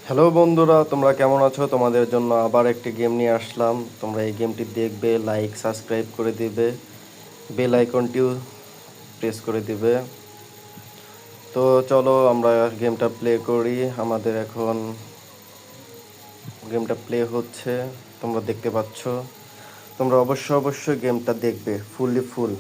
Hello বন্ধুরা, তোমরা কেমন আছো? তোমাদের জন্য আবার একটি গেম নিয়ে আসলাম। তোমরা এই গেমটি দেখবে, লাইক সাবস্ক্রাইব করে দিবে, বেল আইকনটিও প্রেস করে দিবে। তো চলো আমরা গেমটা প্লে করি। আমাদের এখন গেমটা প্লে হচ্ছে, তোমরা দেখতে পাচ্ছ। তোমরা অবশ্যই গেমটা দেখবে ফুল।